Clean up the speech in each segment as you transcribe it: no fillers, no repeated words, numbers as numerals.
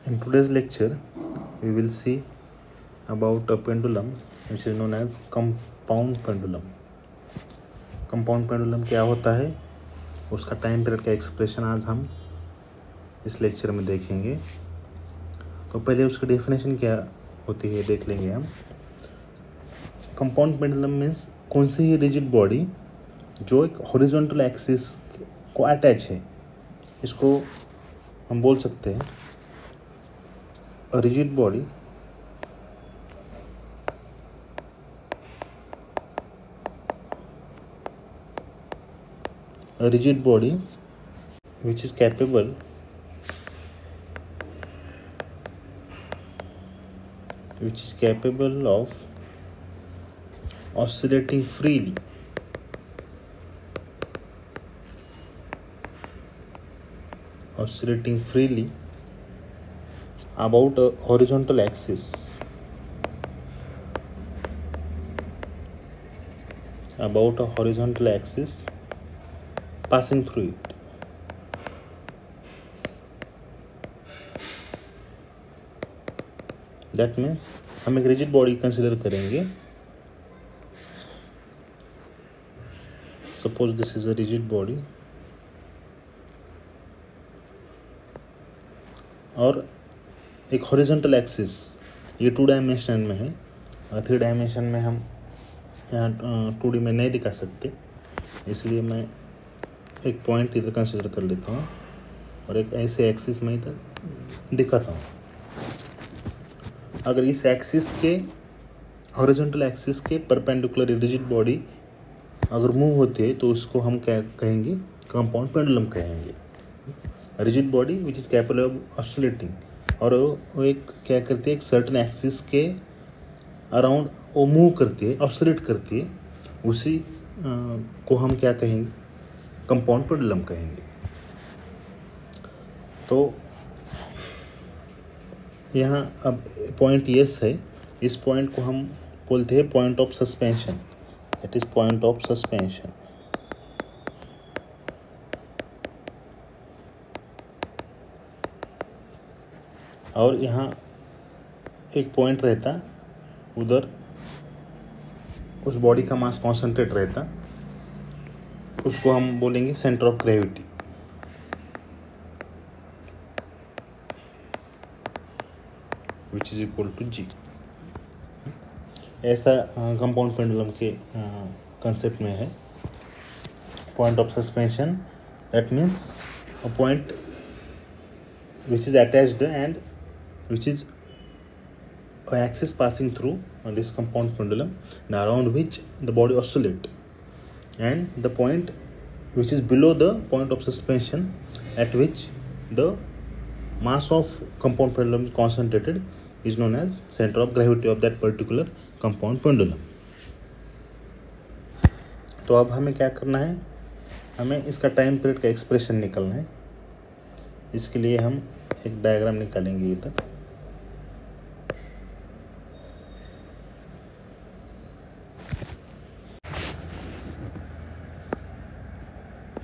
In today's lecture, we will see about a pendulum which is known as compound pendulum. Compound pendulum क्या होता है, उसका time period का expression आज हम इस लेक्चर में देखेंगे। तो पहले उसकी डेफिनेशन क्या होती है देख लेंगे हम। कंपाउंड पेंडुलम मीन्स कौन सी ही रिजिड बॉडी जो एक हॉरिजॉन्टल एक्सिस को अटैच है, इसको हम बोल सकते हैं a rigid body which is capable of oscillating freely about a horizontal axis passing through it. That means हम एक रिजिड बॉडी कंसिडर करेंगे। Suppose this is a rigid body और एक हॉरिजॉन्टल एक्सिस, ये 2 डायमेंशन में है, 3 डायमेंशन में हम यहाँ 2D में नहीं दिखा सकते, इसलिए मैं एक पॉइंट इधर कंसिडर कर लेता हूँ और एक ऐसे एक्सिस में इधर दिखाता हूँ। अगर इस एक्सिस के हॉरिजॉन्टल एक्सिस के परपेंडिकुलर रिजिड बॉडी अगर मूव होती है तो उसको हम क्या कहेंगे, कंपाउंड पेंडुलम कहेंगे। Rigid body which is capable of oscillating, और वो एक क्या करती है, एक सर्टेन एक्सिस के अराउंड वो मूव करती है, ऑसिलेट करती है, उसी को हम क्या कहेंगे, कंपाउंड पेंडुलम कहेंगे। तो यहाँ अब पॉइंट यस है, इस पॉइंट को हम बोलते हैं point of suspension, that is point of suspension. और यहाँ एक पॉइंट रहता, उधर उस बॉडी का मास कॉन्सेंट्रेट रहता, उसको हम बोलेंगे centre of gravity. Which is equal to G. ऐसा कंपाउंड पेंडुलम के कंसेप्ट में है। Point of suspension, that means a point which is attached and which is an axis passing through this compound pendulum and around which the body oscillate, and the point which is below the point of suspension at which the mass of compound pendulum is concentrated is known as center of gravity of that particular compound pendulum. तो अब हमें क्या करना है, हमें इसका time period का expression निकालना है। इसके लिए हम एक डायग्राम निकालेंगे इधर।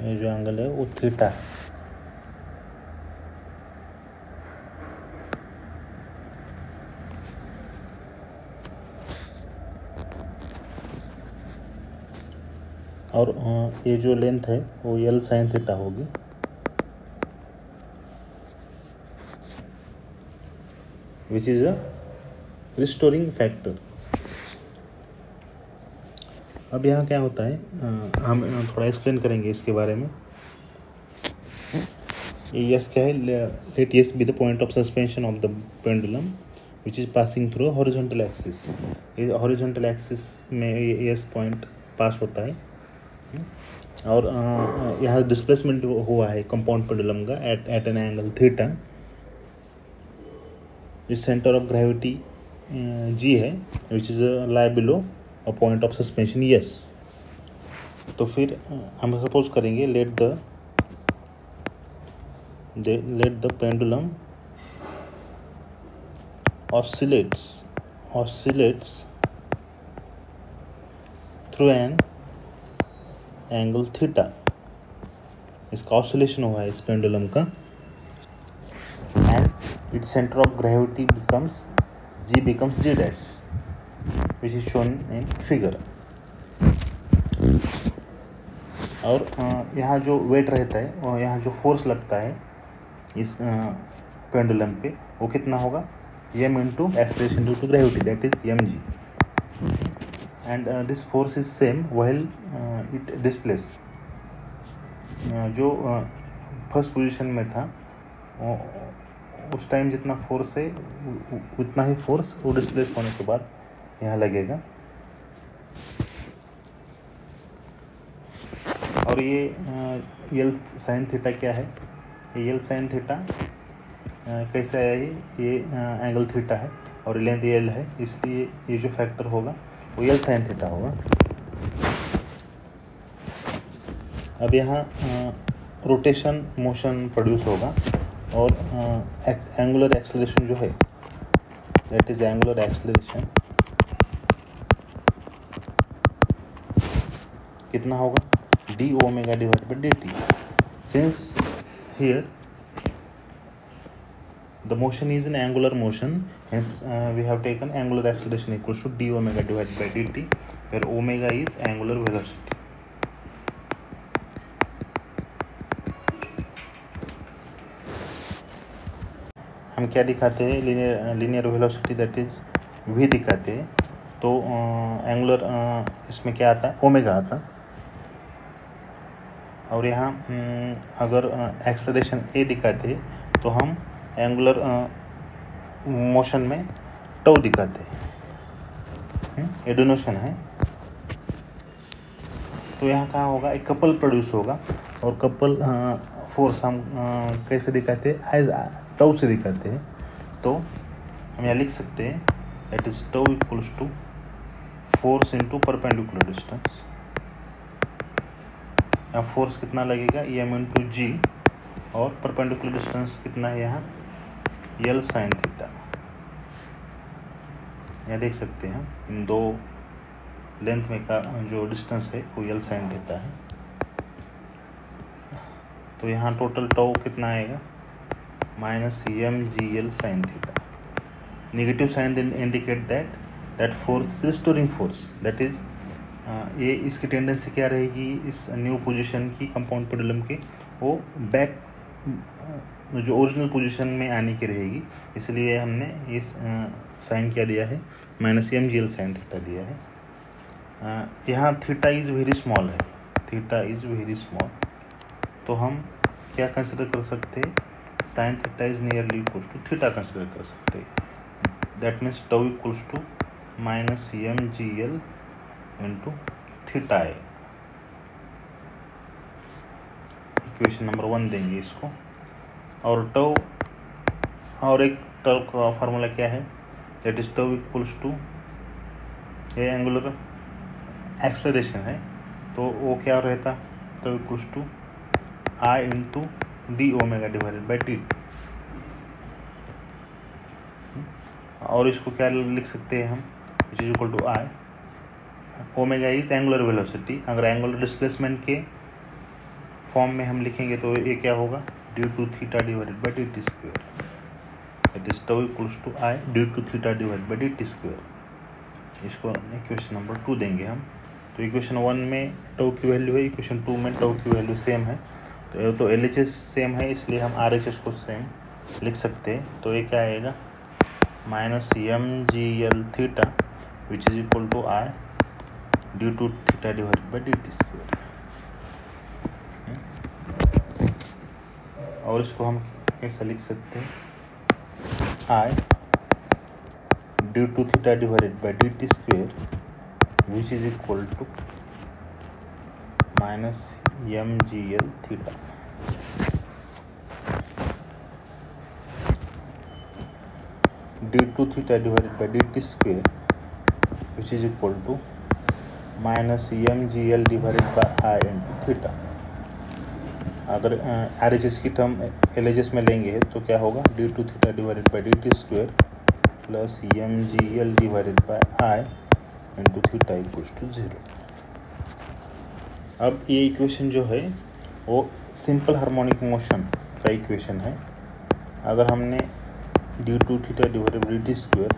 ये जो एंगल है वो थीटा है। और ये जो लेंथ है वो एल साइन थीटा होगी। Which is a restoring factor. अब यहाँ क्या होता है, हम थोड़ा एक्सप्लेन करेंगे इसके बारे में। यस क्या है, let S be the point of suspension of the pendulum which is passing through horizontal axis. ये हॉरिजॉन्टल एक्सिस में यस पॉइंट पास होता है, और यहाँ डिस्प्लेसमेंट हुआ है कंपाउंड पेंडुलम का एट एन एंगल थीटा। इस सेंटर ऑफ ग्रेविटी जी है which is lie below a point of suspension S. तो फिर हम सपोज करेंगे let the pendulum oscillates through an angle theta. इसका ऑसिलेशन हुआ है इस पेंडुलम का, and its center of gravity becomes g dash, which is shown in figure. और यहाँ जो वेट रहता है और यहाँ जो फोर्स लगता है इस पेंडुलम पे वो कितना होगा, m into acceleration due to gravity, that is mg. And this force is same while it displace. जो फर्स्ट पोजीशन में था उस टाइम जितना फोर्स है उतना ही फोर्स वो डिस्प्लेस होने के बाद यहाँ लगेगा. और ये यल साइन थीटा क्या है, ये यल साइन थीटा कैसे आया, ये एंगल थीटा है और लेंथ यल है, इसलिए ये जो फैक्टर होगा वो यल साइन थीटा होगा. अब यहाँ रोटेशन मोशन प्रोड्यूस होगा और एंगुलर एक्सेलरेशन जो है दैट इज एंगुलर एक्सेलरेशन कितना होगा, D omega divide by D T. Since here the motion is an angular motion, hence we have taken angular acceleration equals to d omega divided by dt, where omega is angular velocity. हम क्या दिखाते हैं, linear velocity that is v दिखाते हैं. तो angular इसमें क्या आता है, ओमेगा आता. और यहाँ अगर एक्सेलरेशन a दिखाते हैं तो हम एंगुलर मोशन में टो दिखाते हैं, ये डिनोशन है. तो यहाँ कहाँ होगा, एक कपल प्रोड्यूस होगा और कपल फोर्स हम कैसे दिखाते हैं, एज टो से दिखाते हैं. तो हम यहाँ लिख सकते हैं that is to equals to force into perpendicular distance. यहाँ फोर्स कितना लगेगा, m इंटू जी, और परपेंडिकुलर डिस्टेंस कितना है यहाँ, यल साइन थीटा. यहाँ देख सकते हैं इन दो लेंथ में का जो डिस्टेंस है वो यल साइन थीटा है. तो यहाँ टोटल टो कितना आएगा, minus M G L sine theta. Negative sign then indicate that force is restoring force, that is ये इसकी टेंडेंसी क्या रहेगी, इस न्यू पोजीशन की कंपाउंड पेंडुलम के वो बैक जो ओरिजिनल पोजीशन में आने की रहेगी. इसलिए हमने इस साइन क्या दिया है, minus M G L sine theta दिया है. यहाँ थीटा इज़ वेरी स्मॉल है, थीटा इज़ वेरी स्मॉल. तो हम क्या कंसिडर कर सकते हैं, sine theta is nearly equals to theta consider कर सकते हैं. That means tau equals to minus M G L into theta है. इक्वेशन नंबर 1 देंगे इसको. और टो और एक टो का फार्मूला क्या है, that is to equals to, ये एंगुलर एक्सेलरेशन है तो वो क्या रहता, tau equals to I into D omega divided by T. और इसको क्या लिख सकते हैं हम, which is equal to I. Omega is angular velocity. अगर एंगुलर डिस्प्लेसमेंट के फॉर्म में हम लिखेंगे तो ये क्या होगा, due to theta divided by D T square. That is to equals to I due to theta divided by D T square. इसको इक्वेशन नंबर 2 देंगे हम. तो इक्वेशन 1 में टो की वैल्यू है, इक्वेशन 2 में टो की वैल्यू सेम है. तो एल एच एस सेम है इसलिए हम आर एच एस को सेम लिख सकते हैं. तो ये क्या आएगा, minus M G L theta which is equal to I due to theta divided by D T square. और इसको हम कैसा लिख सकते हैं, I due to theta divided by D T square which is equal to minus M G L theta. Due to theta divided by D T square which is equal to minus M G L divided by I into theta. अगर R H S की term L H S में लेंगे तो क्या होगा, D two theta divided by D T square plus M G L divided by I into theta equals to 0. अब ये equation जो है वो सिंपल हार्मोनिक मोशन का इक्वेशन है. अगर हमने D two theta divided by D square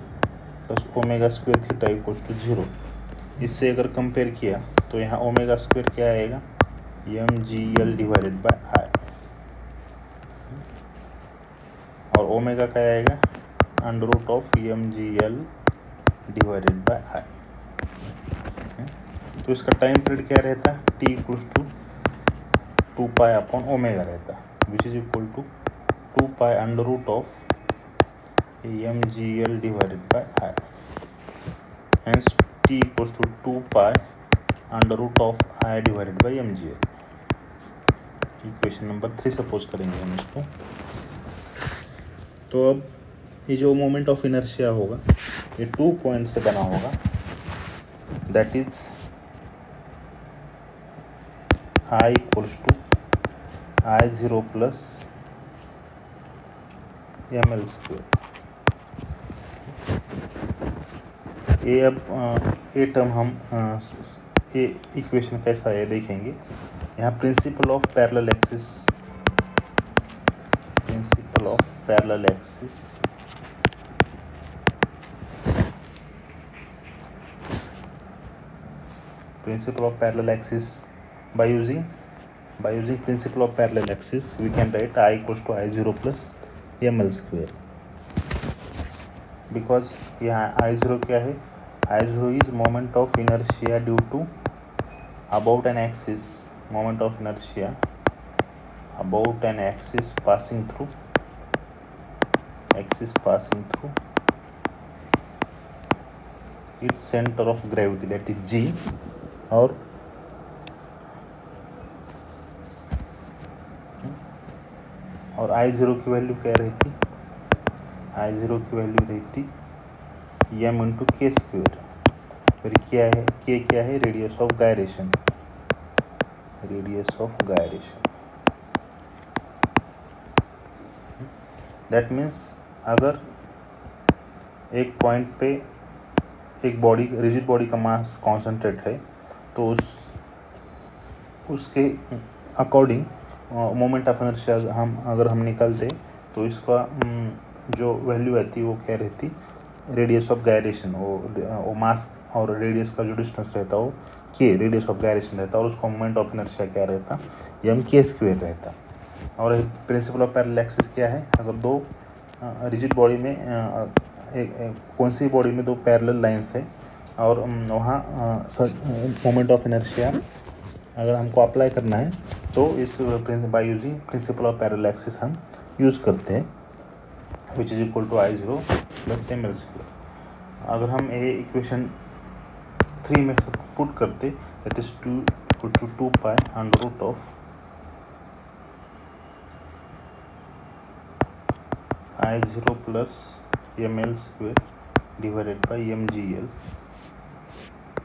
plus omega square theta equals to 0। इससे अगर कंपेयर किया तो यहाँ ओमेगा स्क्वायर क्या आएगा, M G L divided by I, और ओमेगा क्या आएगा, under root of M G L divided by I. तो इसका टाइम पीरियड क्या रहता है, T equals to 2 pi upon omega रहता है, which is equal to 2 pi under root of M G L divided by I. Hence T equals to 2 pi under root of I divided by M G L. Equation number 3 suppose करेंगे हम इसको। तो अब ये जो moment of inertia होगा ये 2 point से बना होगा, that is I equals to I zero plus M L square. ये अब ये टर्म हम ये इक्वेशन कैसा है देखेंगे। यहाँ principal of parallel axis, principal of parallel axis principle of parallel axis, by using principle of parallel axis we can write I equals to I0 plus ml square, because यहाँ I0 क्या है, I0 is moment of inertia due to about an axis, moment of inertia about an axis passing through its center of gravity, that is G, और I0 की value क्या रहती, I0 की value रहती m into के square, फिर क्या है k, क्या है radius of gyration, that means अगर एक पॉइंट पे एक बॉडी, रिजिड बॉडी का मास कॉन्सेंट्रेट है तो उसके अकॉर्डिंग मोमेंट ऑफ इनर्शिया अगर हम निकालते तो इसका जो वैल्यू आती है वो क्या रहती, रेडियस ऑफ गायरेशन, वो मास और रेडियस का जो डिस्टेंस रहता वो के रेडियस ऑफ गायरेशन रहता, और उसका मोमेंट ऑफ इनर्शिया क्या रहता, एम के स्क्वेयर रहता। और प्रिंसिपल ऑफ पैरेलल एक्सिस क्या है, अगर दो रिजिड बॉडी में कौन सी बॉडी में दो पैरेलल लाइंस है और वहाँ मोमेंट ऑफ इनर्शिया अगर हमको अप्लाई करना है तो इस by using principle of parallel axis हम यूज़ करते हैं, which is equal to I0 plus M L square. अगर हम ये इक्वेशन 3 में पुट करते that is 2 equal to 2 pi under root of I0 plus M L square divided by M G L,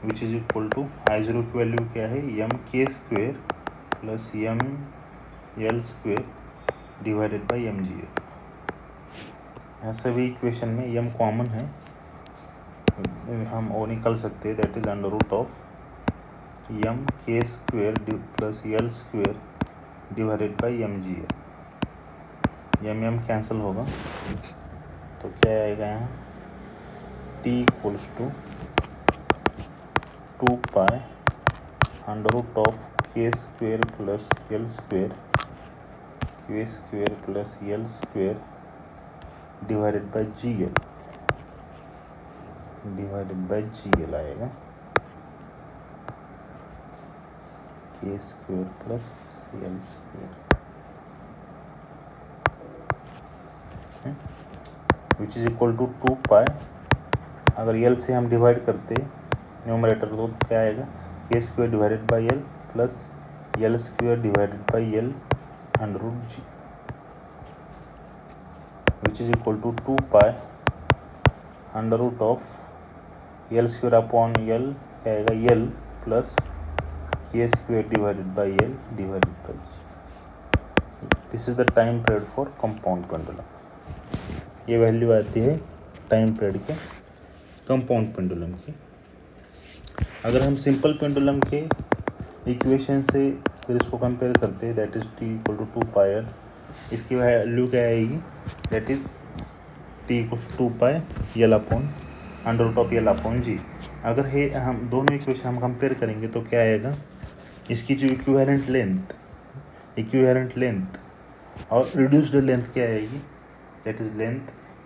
which is equal to I0 की value क्या है, M K square plus M L square divided by M G L. यहाँ सभी equation में M common है, हम वो निकल सकते हैं, that is under root of M K square plus L square divided by M G L. M cancel होगा तो क्या आएगा यहाँ, T equals to 2 pi under root of K square plus L square, K square plus L square divided by G L आएगा, K square plus L square, which is equal to 2 pi, अगर L से हम divide करते numerator तो क्या आएगा, K square divided by L plus L square divided by L under root G, which is equal to 2 pi under root of L square upon L क्या आएगा, L plus K square divided by L divided by G. This is the time period for compound pendulum. ये value आती है time period के compound pendulum की। अगर हम simple pendulum के इक्वेशन से फिर इसको कंपेयर करते हैं, that is T equal to 2 pi, इसकी वैल्यू क्या आएगी, that is T equals 2 pi L upon under root of L upon G. अगर है हम दोनों इक्वेशन हम कंपेयर करेंगे तो क्या आएगा, इसकी जो इक्विवेलेंट लेंथ और रिड्यूस्ड लेंथ क्या आएगी, दैट इज लेंथ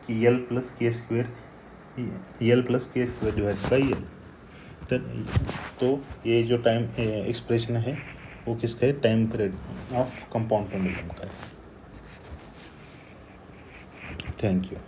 की L plus K square divide by L. तो ये जो टाइम एक्सप्रेशन है वो किसका है, time period of compound pendulum का है। Thank you.